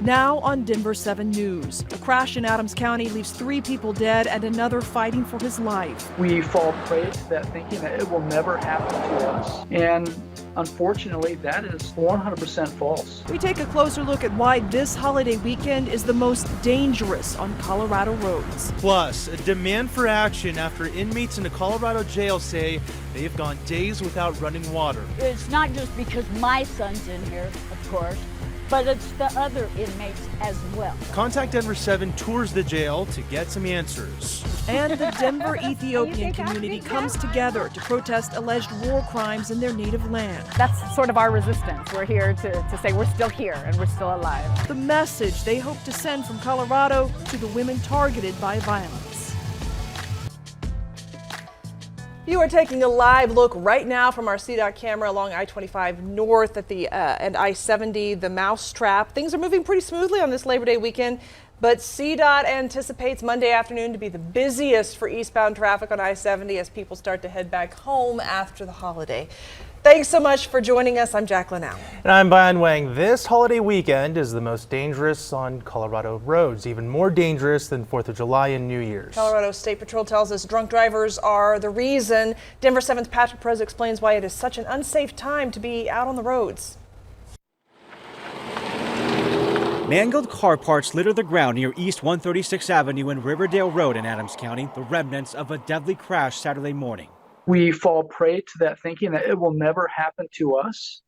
Now on Denver 7 News. A crash in Adams County leaves 3 people dead and another fighting for his life. We fall prey to that thinking that it will never happen to us. And unfortunately, that is 100% false. We take a closer look at why this holiday weekend is the most dangerous on Colorado roads. Plus, a demand for action after inmates in a Colorado jail say they have gone days without running water. It's not just because my son's in here, of course, but it's the other inmates as well. Contact Denver 7 tours the jail to get some answers. And the Denver Ethiopian community comes together to protest alleged war crimes in their native land. That's sort of our resistance. We're here to say we're still here and we're still alive. The message they hope to send from Colorado to the women targeted by violence. You are taking a live look right now from our CDOT camera along I-25 north at the and I-70, the Mousetrap. Things are moving pretty smoothly on this Labor Day weekend, but CDOT anticipates Monday afternoon to be the busiest for eastbound traffic on I-70 as people start to head back home after the holiday. Thanks so much for joining us. I'm Jacqueline Allen. And I'm Brian Wang. This holiday weekend is the most dangerous on Colorado roads, even more dangerous than 4th of July and New Year's. Colorado State Patrol tells us drunk drivers are the reason. Denver 7's Patrick Perez explains why it is such an unsafe time to be out on the roads. Mangled car parts litter the ground near East 136th Avenue and Riverdale Road in Adams County, the remnants of a deadly crash Saturday morning. We fall prey to that thinking that it will never happen to us.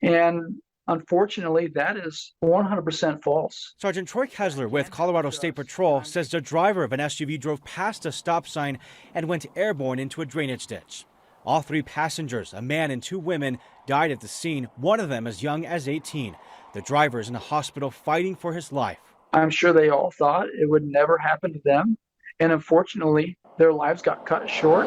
And unfortunately, that is 100% false. Sergeant Troy Kessler with Colorado State Patrol says the driver of an SUV drove past a stop sign and went airborne into a drainage ditch. All 3 passengers, a man and 2 women, died at the scene, one of them as young as 18. The driver is in a hospital fighting for his life. I'm sure they all thought it would never happen to them. And unfortunately, their lives got cut short.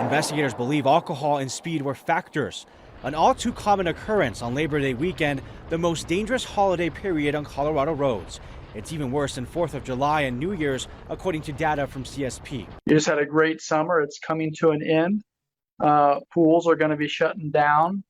Investigators believe alcohol and speed were factors. An all too common occurrence on Labor Day weekend, the most dangerous holiday period on Colorado roads. It's even worse than 4th of July and New Year's, according to data from CSP. You just had a great summer. It's coming to an end. Pools are going to be shutting down.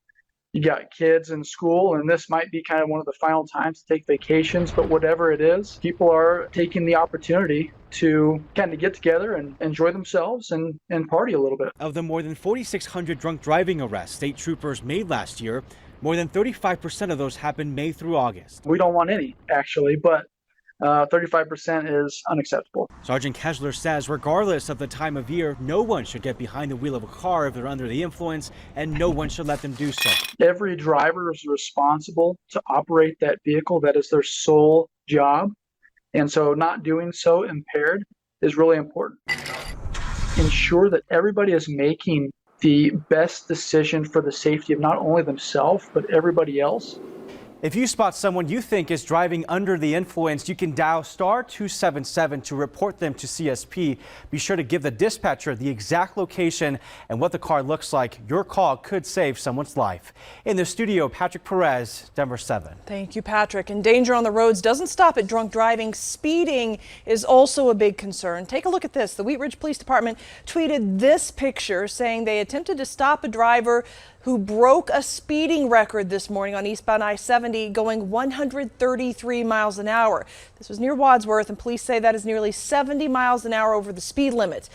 You got kids in school, and this might be kind of one of the final times to take vacations, but whatever it is, people are taking the opportunity to kind of get together and enjoy themselves and party a little bit. Of the more than 4,600 drunk driving arrests state troopers made last year, more than 35% of those happened May through August. We don't want any, actually, but 35% is unacceptable. Sergeant Kessler says regardless of the time of year, no one should get behind the wheel of a car if they're under the influence, and no one should let them do so. Every driver is responsible to operate that vehicle. That is their sole job. And so not doing so impaired is really important. Ensure that everybody is making the best decision for the safety of not only themselves, but everybody else. If you spot someone you think is driving under the influence, you can dial *277 to report them to CSP. Be sure to give the dispatcher the exact location and what the car looks like. Your call could save someone's life. In the studio, Patrick Perez, Denver 7. Thank you, Patrick. And danger on the roads doesn't stop at drunk driving. Speeding is also a big concern. Take a look at this. The Wheat Ridge Police Department tweeted this picture saying they attempted to stop a driver who broke a speeding record this morning on eastbound I-70 going 133 miles an hour. This was near Wadsworth, and police say that is nearly 70 miles an hour over the speed limit.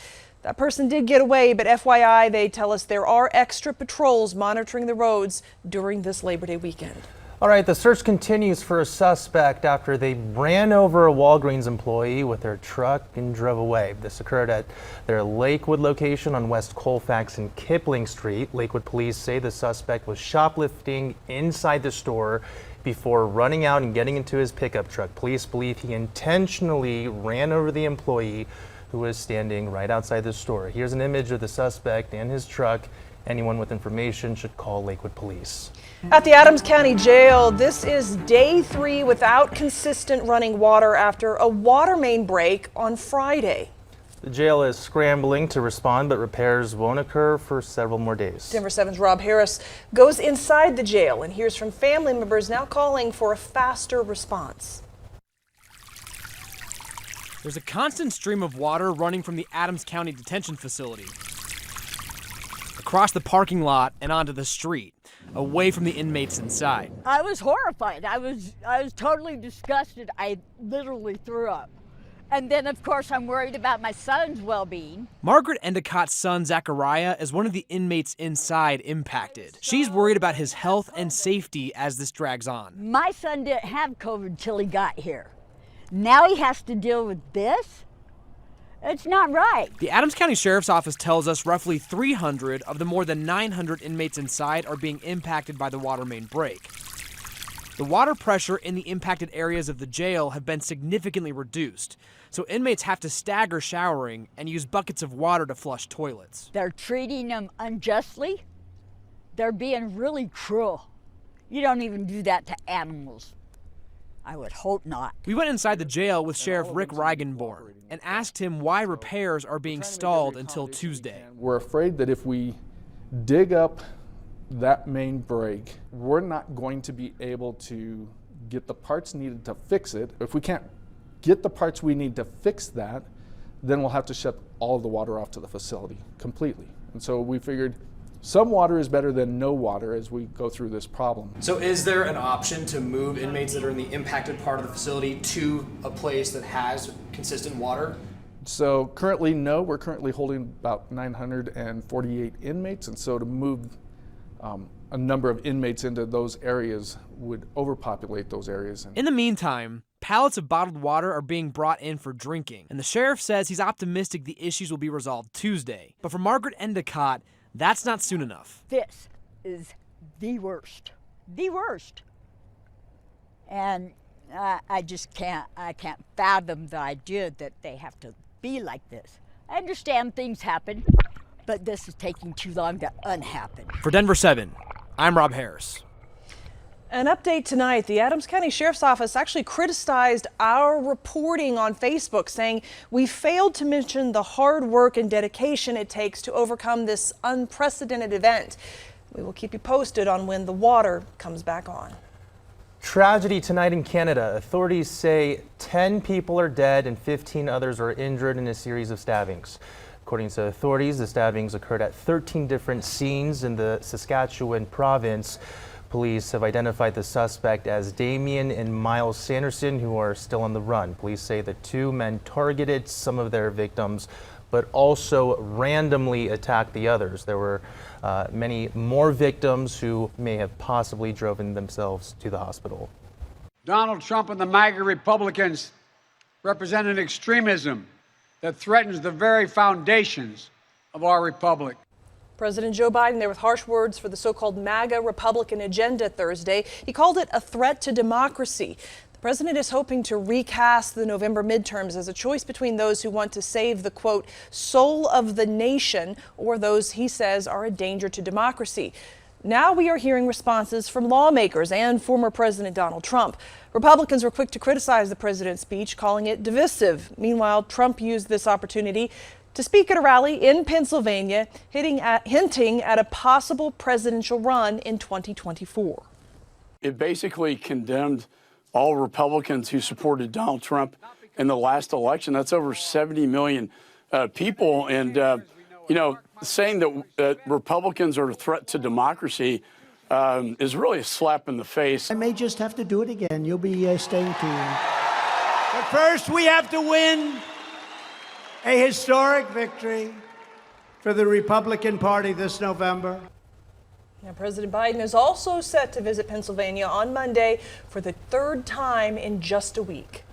That person did get away, but FYI, they tell us there are extra patrols monitoring the roads during this Labor Day weekend. All right, the search continues for a suspect after they ran over a Walgreens employee with their truck and drove away. This occurred at their Lakewood location on West Colfax and Kipling Street. Lakewood police say the suspect was shoplifting inside the store before running out and getting into his pickup truck. Police believe he intentionally ran over the employee who was standing right outside the store. Here's an image of the suspect and his truck. Anyone with information should call Lakewood Police. At the Adams County Jail, this is day 3 without consistent running water after a water main break on Friday. The jail is scrambling to respond, but repairs won't occur for several more days. Denver 7's Rob Harris goes inside the jail and hears from family members now calling for a faster response. There's a constant stream of water running from the Adams County Detention Facility across the parking lot and onto the street. away from the inmates inside. I was horrified. I was totally disgusted. I literally threw up. And then, of course, I'm worried about my son's well-being. Margaret Endicott's son, Zachariah, is one of the inmates inside impacted. She's worried about his health and safety as this drags on. My son didn't have COVID till he got here. Now he has to deal with this? It's not right. The Adams County Sheriff's Office tells us roughly 300 of the more than 900 inmates inside are being impacted by the water main break. The water pressure in the impacted areas of the jail have been significantly reduced, so inmates have to stagger showering and use buckets of water to flush toilets. They're treating them unjustly. They're being really cruel. You don't even do that to animals. I would hope not. We went inside the jail with Sheriff Rick Reigenborn and asked him why repairs are being stalled until Tuesday. We're afraid that if we dig up that main break, we're not going to be able to get the parts needed to fix it. If we can't get the parts we need to fix that, then we'll have to shut all of the water off to the facility completely. And so we figured some water is better than no water as we go through this problem. So is there an option to move inmates that are in the impacted part of the facility to a place that has consistent water? So currently, no, we're currently holding about 948 inmates, and so to move a number of inmates into those areas would overpopulate those areas. In the meantime, pallets of bottled water are being brought in for drinking, and the sheriff says he's optimistic the issues will be resolved Tuesday. But for Margaret Endicott, that's not soon enough. This is the worst. The worst. And I just can't fathom the idea that they have to be like this. I understand things happen, but this is taking too long to unhappen. For Denver 7, I'm Rob Harris. An update tonight. The Adams County Sheriff's Office actually criticized our reporting on Facebook, saying we failed to mention the hard work and dedication it takes to overcome this unprecedented event. We will keep you posted on when the water comes back on. Tragedy tonight in Canada. Authorities say 10 people are dead and 15 others are injured in a series of stabbings. According to authorities, the stabbings occurred at 13 different scenes in the Saskatchewan province. Police have identified the suspect as Damien and Miles Sanderson, who are still on the run. Police say the two men targeted some of their victims, but also randomly attacked the others. There were many more victims who may have possibly driven themselves to the hospital. Donald Trump and the MAGA Republicans represent an extremism that threatens the very foundations of our republic. President Joe Biden there with harsh words for the so-called MAGA Republican agenda Thursday. He called it a threat to democracy. The president is hoping to recast the November midterms as a choice between those who want to save the, quote, soul of the nation or those he says are a danger to democracy. Now we are hearing responses from lawmakers and former President Donald Trump. Republicans were quick to criticize the president's speech, calling it divisive. Meanwhile, Trump used this opportunity to speak at a rally in Pennsylvania, hinting at a possible presidential run in 2024. It basically condemned all Republicans who supported Donald Trump in the last election. That's over 70 million people. And, you know, saying that Republicans are a threat to democracy is really a slap in the face. I may just have to do it again. You'll be staying tuned. But first, we have to win a historic victory for the Republican Party this November. Now, President Biden is also set to visit Pennsylvania on Monday for the third time in just a week.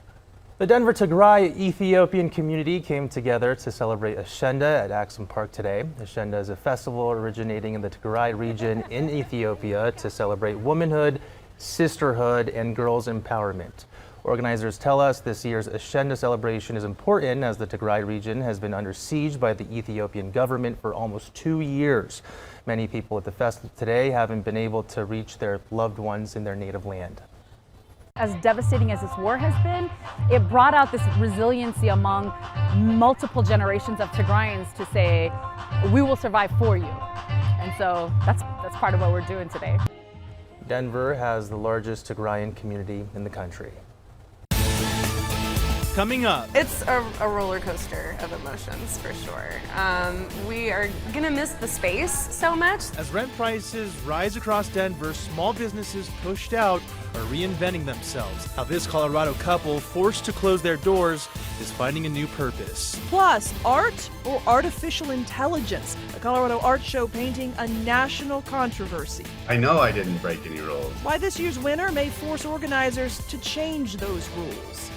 The Denver Tigray Ethiopian community came together to celebrate Ashenda at Axum Park today. Ashenda is a festival originating in the Tigray region in Ethiopia to celebrate womanhood, sisterhood, and girls' empowerment. Organizers tell us this year's Ashenda celebration is important as the Tigray region has been under siege by the Ethiopian government for almost 2 years. Many people at the festival today haven't been able to reach their loved ones in their native land. As devastating as this war has been, it brought out this resiliency among multiple generations of Tigrayans to say, we will survive for you. And so that's part of what we're doing today. Denver has the largest Tigrayan community in the country. coming up. It's a roller coaster of emotions for sure. We are gonna miss the space so much. As rent prices rise across Denver, small businesses pushed out are reinventing themselves. How this Colorado couple, forced to close their doors, is finding a new purpose. Plus, art or artificial intelligence? A Colorado art show painting a national controversy. I know I didn't break any rules. Why this year's winner may force organizers to change those rules.